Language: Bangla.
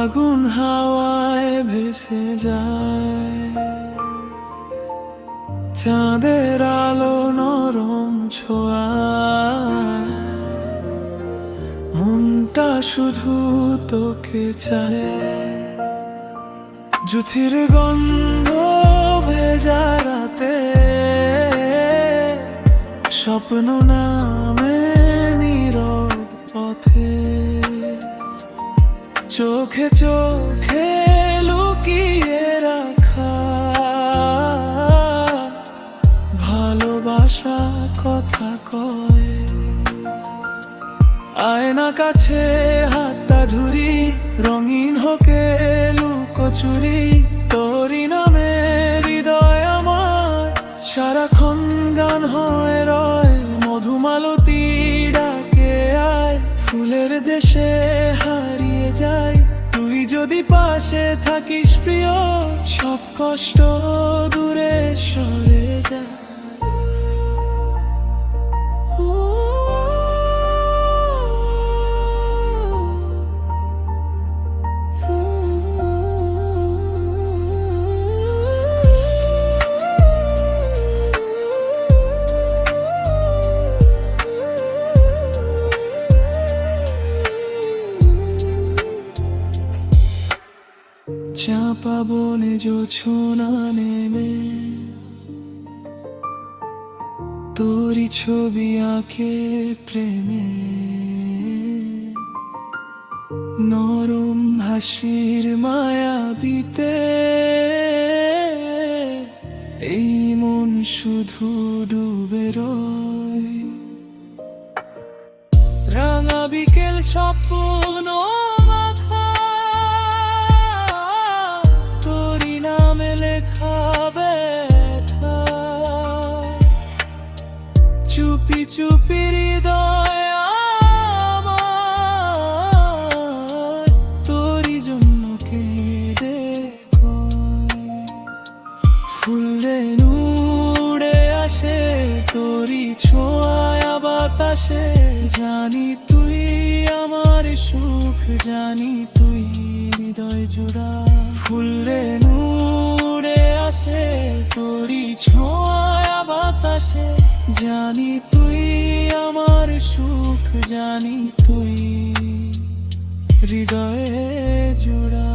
আগুন হাওয়ায় ভেসে যায়, চাঁদের আলো নরম ছোঁয়ায়, মনটা শুধু তোকে চায়। জুথির গন্ধ ভেজা রাতে, স্বপ্ন নামে নীরব পথে, চোখে চোখে লুকিয়ে রাখা ভালোবাসা কথা কয়। আয়না কাছে হাতটা ধরি, রঙিন হোকে লুকোচুরি, তোরি নামে হৃদয় আমার সারাক্ষণ গান হয়ে রয়। মধুমালতী ডাকে আয়, ফুলের দেশে হারিয়ে যায়। তুই যদি পাশে থাকিস প্রিয়, সব কষ্ট দূরে সরে যায়। চাপা বনে জোছনা নেমে, তোরি ছবি আঁকে প্রেমে, নরম হাসির মায়াবিতে এই মন শুধু ডুবে রয়। রাঙা বিকেল স্বপ্ন মাখা, তোরি নামে লেখা ব্যথা, চুপি চুপি হৃদয় আমার তোরি জন্য কেঁদে কয়। ফুলে উড়ে আসে তোরি ছোঁয়ায় বাতাসে, জানি তুই আমার সুখ, জানি তুই হৃদয় জোড়া। ফুলে উড়ে আসে তোরি ছোঁয়ায় বাতাসে, জানি তুই আমার সুখ, জানি তুই হৃদয়ে জোড়া।